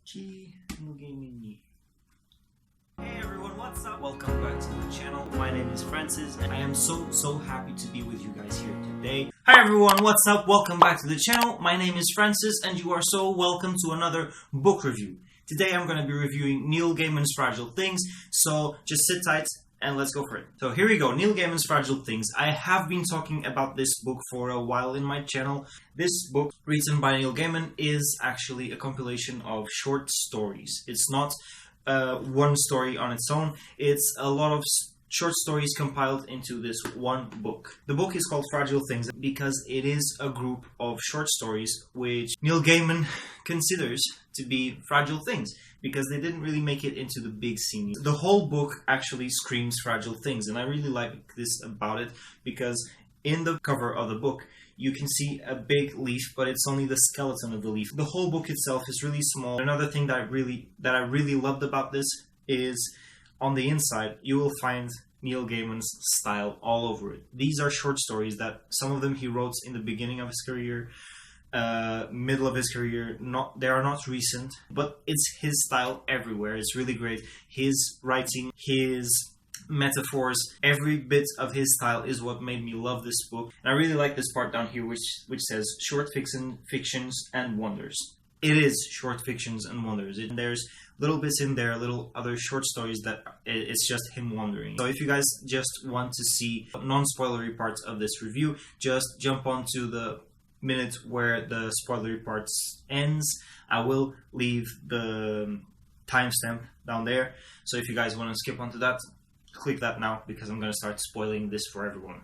Hey everyone, what's up? Welcome back to the channel. My name is Francis and I am so happy to be with you guys here today. Hi everyone, what's up? Welcome back to the channel. My name is Francis and you are so welcome to another book review. Today I'm going to be reviewing Neil Gaiman's Fragile Things, so just sit tight and let's go for it. So here we go, Neil Gaiman's Fragile Things. I have been talking about this book for a while in my channel. This book, written by Neil Gaiman, is actually a compilation of short stories. It's not one story on its own. It's a lot of short stories compiled into this one book. The book is called Fragile Things because it is a group of short stories which Neil Gaiman considers to be fragile things because they didn't really make it into the big scene. The whole book actually screams fragile things, and I really like this about it because in the cover of the book you can see a big leaf, but it's only the skeleton of the leaf. The whole book itself is really small. Another thing that I really loved about this is on the inside you will find Neil Gaiman's style all over it. These are short stories that some of them he wrote in the beginning of his career, middle of his career. They are not recent, but it's his style everywhere. It's really great. His writing, his metaphors, every bit of his style is what made me love this book. And I really like this part down here which says short fictions and wonders. It is short fictions and wonders. There's little bits in there, little other short stories that it's just him wandering. So if you guys just want to see non-spoilery parts of this review, just jump onto the minute where the spoilery parts ends. I will leave the timestamp down there. So if you guys want to skip onto that, click that now because I'm going to start spoiling this for everyone.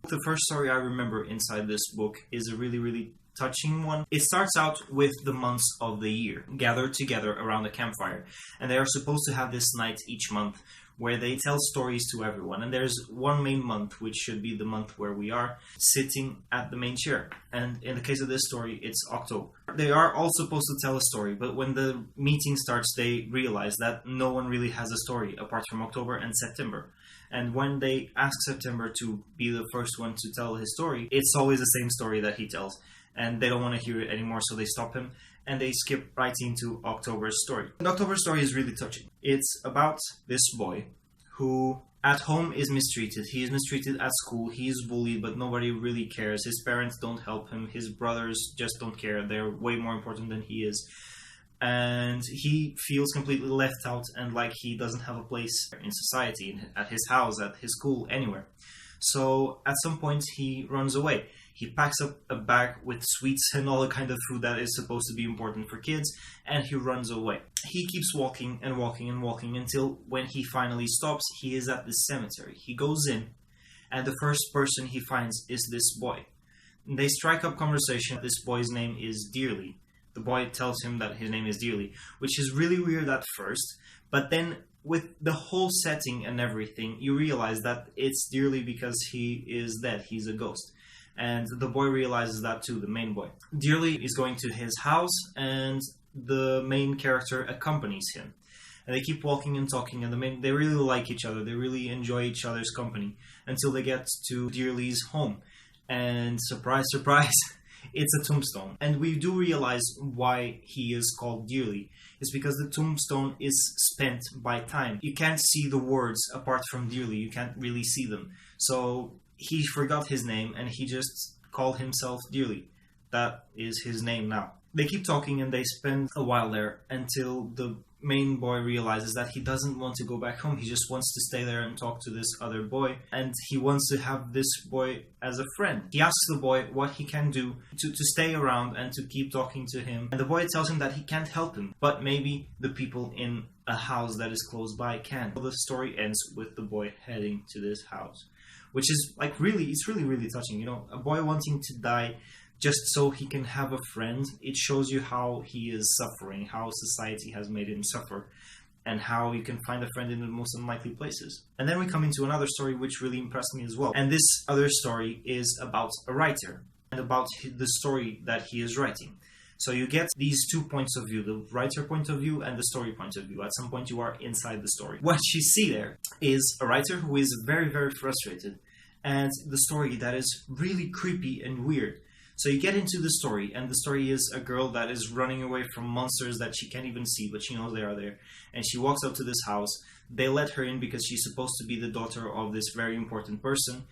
The first story I remember inside this book is a really touching one. It starts out with the months of the year gathered together around a campfire, and they are supposed to have this night each month where they tell stories to everyone. And there's one main month, which should be the month where we are sitting at the main chair, and in the case of this story it's October. They are all supposed to tell a story, but when the meeting starts they realize that no one really has a story apart from October and September. And when they ask September to be the first one to tell his story, it's always the same story that he tells, and they don't want to hear it anymore, so they stop him and they skip right into October's story. And October's story is really touching. It's about this boy who at home is mistreated. He is mistreated at school. He is bullied, but nobody really cares. His parents don't help him. His brothers just don't care. They're way more important than he is. And he feels completely left out and like he doesn't have a place in society, at his house, at his school, anywhere. So at some point he runs away. He packs up a bag with sweets and all the kind of food that is supposed to be important for kids, and he runs away. He keeps walking and walking and walking until when he finally stops, he is at this cemetery. He goes in, and the first person he finds is this boy. They strike up conversation. This boy's name is Dearly. The boy tells him that his name is Dearly, which is really weird at first, but then with the whole setting and everything, you realize that it's Dearly because he is dead. He's a ghost. And the boy realizes that too, the main boy. Dearly is going to his house, and the main character accompanies him. And they keep walking and talking, and they really like each other. They really enjoy each other's company until they get to Dearly's home. And surprise, surprise, it's a tombstone. And we do realize why he is called Dearly. It's because the tombstone is spent by time. You can't see the words apart from Dearly. You can't really see them. So he forgot his name and he just called himself Dearly. That is his name now. They keep talking and they spend a while there until the main boy realizes that he doesn't want to go back home. He just wants to stay there and talk to this other boy, and he wants to have this boy as a friend. He asks the boy what he can do to stay around and to keep talking to him, and the boy tells him that he can't help him, but maybe the people in a house that is close by can. So the story ends with the boy heading to this house, which is like really touching. You know, a boy wanting to die just so he can have a friend. It shows you how he is suffering, how society has made him suffer, and how you can find a friend in the most unlikely places. And then we come into another story which really impressed me as well. And this other story is about a writer and about the story that he is writing. So you get these two points of view, the writer point of view and the story point of view. At some point you are inside the story. What you see there is a writer who is very frustrated, and the story that is really creepy and weird. So you get into the story, and the story is a girl that is running away from monsters that she can't even see, but she knows they are there. And she walks up to this house. They let her in because she's supposed to be the daughter of this very important person.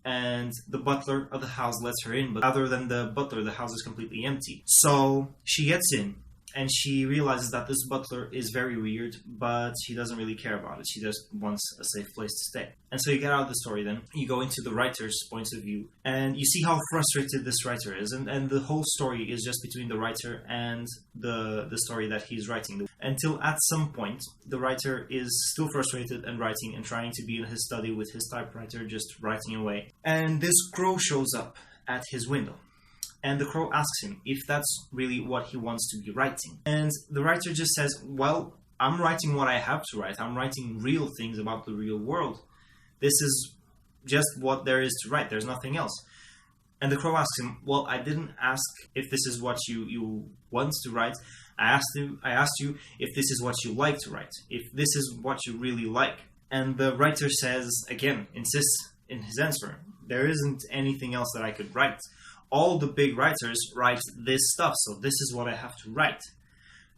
And the butler of the house lets her in, but other than the butler, the house is completely empty. So she gets in, and she realizes that this butler is very weird, but she doesn't really care about it. She just wants a safe place to stay. And so you get out of the story then. You go into the writer's point of view, and you see how frustrated this writer is. And the whole story is just between the writer and the story that he's writing. Until at some point, the writer is still frustrated and writing and trying to be in his study with his typewriter, just writing away. And this crow shows up at his window. And the crow asks him if that's really what he wants to be writing. And the writer just says, well, I'm writing what I have to write. I'm writing real things about the real world. This is just what there is to write. There's nothing else. And the crow asks him, well, I didn't ask if this is what you want to write. I asked you if this is what you like to write. If this is what you really like. And the writer says, again, insists in his answer, there isn't anything else that I could write. All the big writers write this stuff, so this is what I have to write.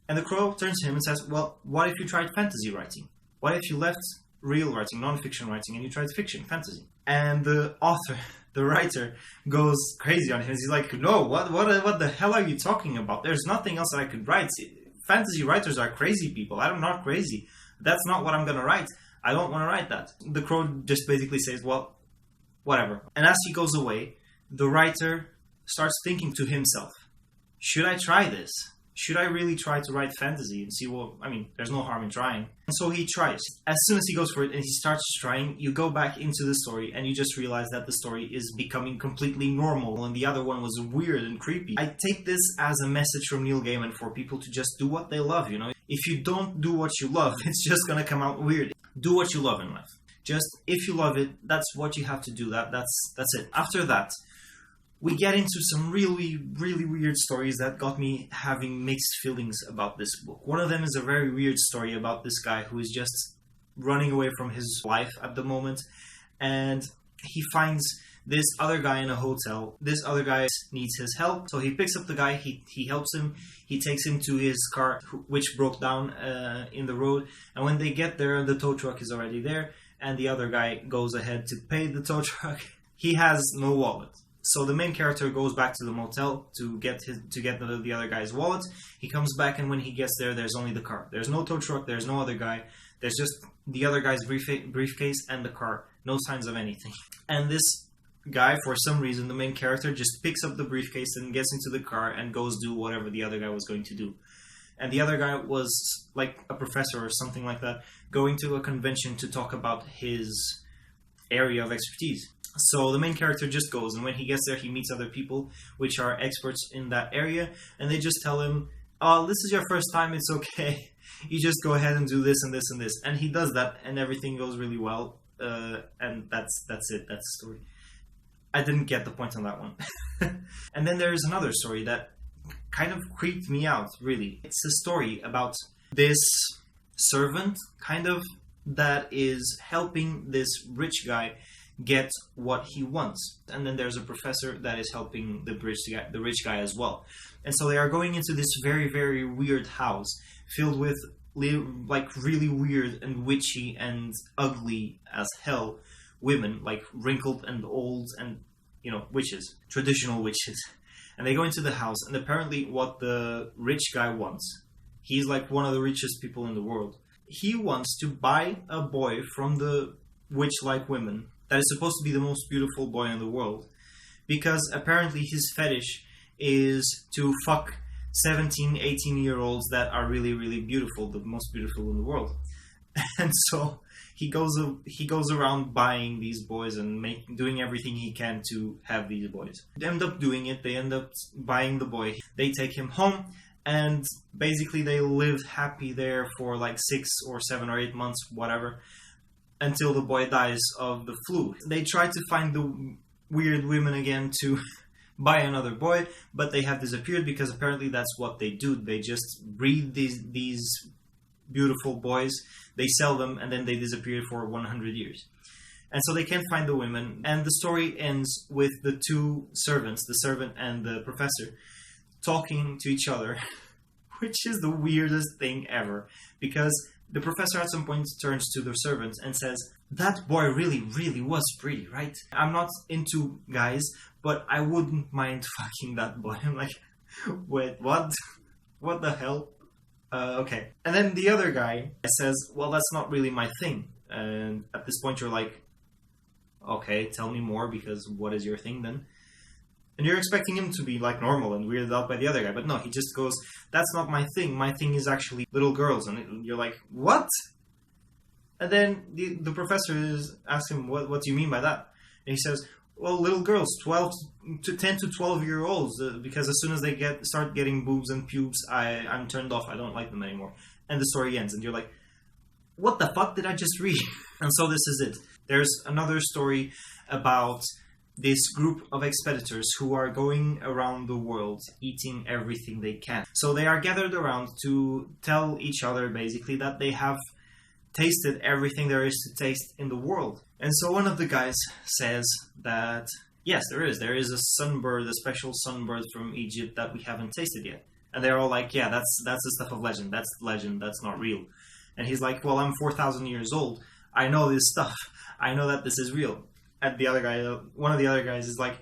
And the crow turns to him and says, well, what if you tried fantasy writing? What if you left real writing, non-fiction writing, and you tried fiction, fantasy? And the author, the writer, goes crazy on him. He's like, no, what the hell are you talking about? There's nothing else that I could write. Fantasy writers are crazy people. I'm not crazy. That's not what I'm going to write. I don't want to write that. The crow just basically says, well, whatever. And as he goes away, the writer starts thinking to himself, should I try this? Should I really try to write fantasy and see there's no harm in trying. And so he tries. As soon as he goes for it and he starts trying, you go back into the story and you just realize that the story is becoming completely normal and the other one was weird and creepy. I take this as a message from Neil Gaiman for people to just do what they love, If you don't do what you love, it's just gonna come out weird. Do what you love in life. Just, if you love it, that's what you have to do. That's it. After that, we get into some really, really weird stories that got me having mixed feelings about this book. One of them is a very weird story about this guy who is just running away from his life at the moment. And he finds this other guy in a hotel. This other guy needs his help. So he picks up the guy, he helps him. He takes him to his car, which broke down in the road. And when they get there, the tow truck is already there. And the other guy goes ahead to pay the tow truck. He has no wallet. So the main character goes back to the motel to get the other guy's wallet. He comes back, and when he gets there, there's only the car. There's no tow truck. There's no other guy. There's just the other guy's briefcase and the car. No signs of anything. And this guy, for some reason, the main character, just picks up the briefcase and gets into the car and goes do whatever the other guy was going to do. And the other guy was like a professor or something like that, going to a convention to talk about his area of expertise. So the main character just goes, and when he gets there, he meets other people which are experts in that area, and they just tell him, oh, this is your first time, it's okay. You just go ahead and do this and this and this. And he does that, and everything goes really well. And that's it. That's the story. I didn't get the point on that one. And then there is another story that kind of creeped me out, really. It's a story about this servant, kind of, that is helping this rich guy get what he wants. And then there's a professor that is helping the rich guy as well. And so they are going into this very, very weird house filled with like really weird and witchy and ugly as hell women, like wrinkled and old and, witches, traditional witches. And they go into the house, and apparently what the rich guy wants, he's like one of the richest people in the world. He wants to buy a boy from the witch-like women that is supposed to be the most beautiful boy in the world, because apparently his fetish is to fuck 17, 18-year-olds that are really, really beautiful, the most beautiful in the world. And so he goes around buying these boys and doing everything he can to have these boys. They end up doing it. They end up buying the boy. They take him home, and basically they live happy there for like 6 or 7 or 8 months, whatever, until the boy dies of the flu. They try to find the weird women again to buy another boy, but they have disappeared because apparently that's what they do. They just breed these beautiful boys, they sell them, and then they disappear for 100 years. And so they can't find the women. And the story ends with the two servants, the servant and the professor, talking to each other, which is the weirdest thing ever. Because the professor at some point turns to the servant and says, "That boy really, really was pretty, right? I'm not into guys, but I wouldn't mind fucking that boy." I'm like, wait, what? What the hell? Okay. And then the other guy says, "Well, that's not really my thing." And at this point you're like, okay, tell me more, because what is your thing then? And you're expecting him to be like normal and weirded out by the other guy, but no, he just goes, "That's not my thing. My thing is actually little girls." And you're like, what? And then the professor asks him, what do you mean by that? And he says, "Well, little girls, 10 to 12-year-olds, because as soon as they start getting boobs and pubes, I'm turned off. I don't like them anymore." And the story ends, and you're like, what the fuck did I just read? And so this is it. There's another story about this group of expeditors who are going around the world eating everything they can. So they are gathered around to tell each other basically that they have tasted everything there is to taste in the world. And so one of the guys says that, yes, there is a sunbird, a special sunbird from Egypt that we haven't tasted yet. And they're all like, yeah, that's the stuff of legend. That's legend. That's not real. And he's like, well, I'm 4,000 years old. I know this stuff. I know that this is real. And the other guy, one of the other guys is like,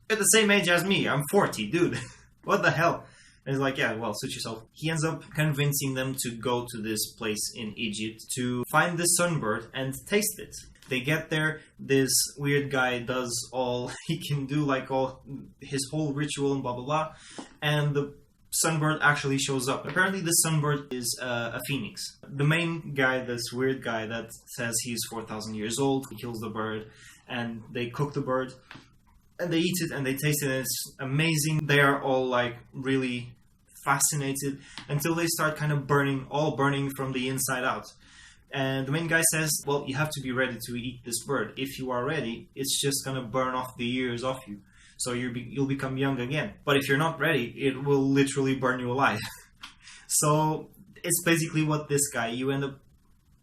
"You're the same age as me. I'm 40, dude. What the hell?" And he's like, "Yeah, well, suit yourself." He ends up convincing them to go to this place in Egypt to find this sunbird and taste it. They get there. This weird guy does all he can do, like all his whole ritual and blah, blah, blah. And the sunbird actually shows up. Apparently the sunbird is a phoenix. The main guy, this weird guy that says he's 4,000 years old, he kills the bird, and they cook the bird, and they eat it, and they taste it, and it's amazing. They are all like really fascinated until they start kind of burning from the inside out. And the main guy says, well, you have to be ready to eat this bird. If you are ready, it's just gonna burn off the ears off you. So you'll become young again. But if you're not ready, it will literally burn you alive. So it's basically what this guy, you end up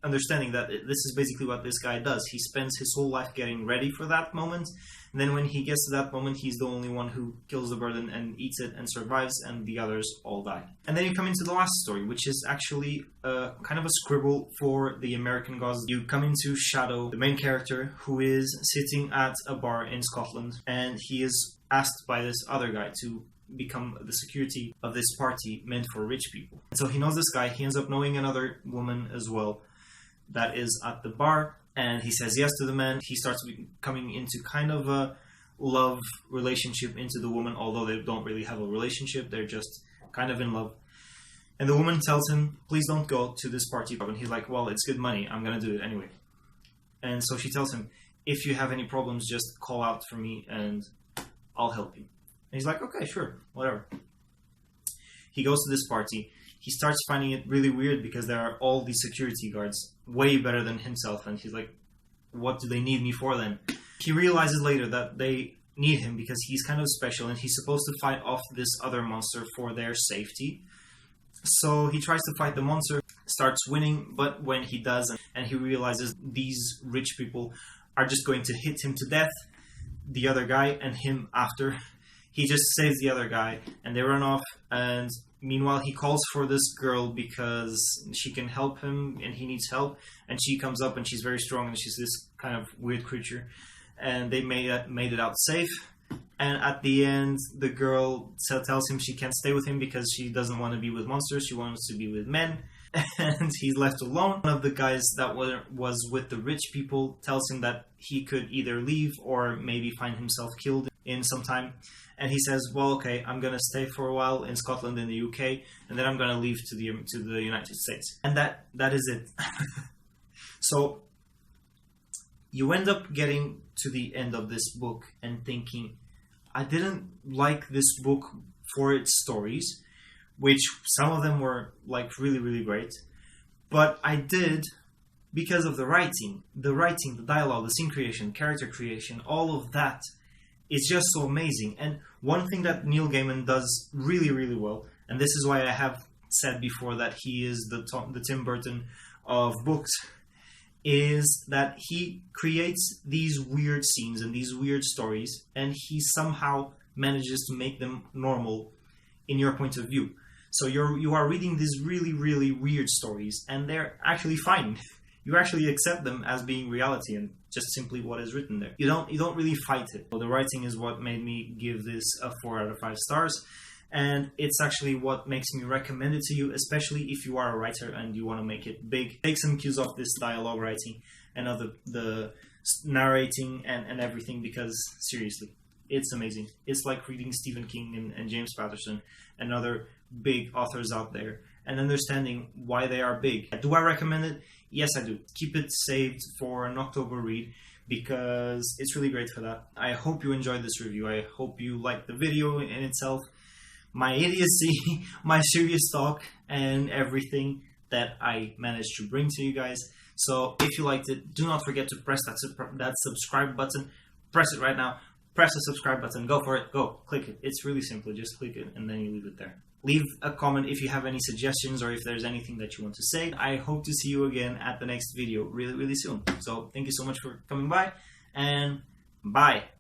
understanding that this is basically what this guy does. He spends his whole life getting ready for that moment. And then when he gets to that moment, he's the only one who kills the bird and eats it and survives, and the others all die. And then you come into the last story, which is actually kind of a scribble for the American gods. You come into Shadow, the main character, who is sitting at a bar in Scotland, and he is asked by this other guy to become the security of this party meant for rich people. And so he knows this guy. He ends up knowing another woman as well that is at the bar, and he says yes to the man. He starts coming into kind of a love relationship into the woman, although they don't really have a relationship. They're just kind of in love. And the woman tells him, please don't go to this party. And he's like, well, it's good money. I'm going to do it anyway. And so she tells him, if you have any problems, just call out for me and I'll help you. And he's like, okay, sure, whatever. He goes to this party. He starts finding it really weird because there are all these security guards way better than himself. And he's like, what do they need me for then? He realizes later that they need him because he's kind of special and he's supposed to fight off this other monster for their safety. So he tries to fight the monster, starts winning, but when he does and he realizes these rich people are just going to hit him to death, the other guy and him after, he just saves the other guy and they run off. And meanwhile, he calls for this girl because she can help him and he needs help. And she comes up and she's very strong and she's this kind of weird creature. And they made it out safe. And at the end, the girl tells him she can't stay with him because she doesn't want to be with monsters. She wants to be with men. And he's left alone. One of the guys that was with the rich people tells him that he could either leave or maybe find himself killed in some time. And he says, well, okay, I'm going to stay for a while in Scotland and the UK, and then I'm going to leave to the United States. And that is it. So you end up getting to the end of this book and thinking, I didn't like this book for its stories, which some of them were like really, really great. But I did because of the writing, the dialogue, the scene creation, character creation, all of that. It's just so amazing. And one thing that Neil Gaiman does really, really well, and this is why I have said before that he is the Tim Burton of books, is that he creates these weird scenes and these weird stories, and he somehow manages to make them normal in your point of view. So you are reading these really, really weird stories, and they're actually fine. You actually accept them as being reality and just simply what is written there. You don't really fight it. So the writing is what made me give this a 4 out of 5 stars. And it's actually what makes me recommend it to you, especially if you are a writer and you want to make it big. Take some cues off this dialogue writing and of the narrating and everything, because seriously, it's amazing. It's like reading Stephen King and James Patterson and other big authors out there and understanding why they are big. Do I recommend it? Yes, I do. Keep it saved for an October read, because it's really great for that. I hope you enjoyed this review. I hope you liked the video in itself, my idiocy, my serious talk, and everything that I managed to bring to you guys. So if you liked it, do not forget to press that subscribe button. Press it right now. Press the subscribe button. Go for it. Go. Click it. It's really simple. Just click it and then you leave it there. Leave a comment if you have any suggestions or if there's anything that you want to say. I hope to see you again at the next video really, really soon. So thank you so much for coming by, and bye.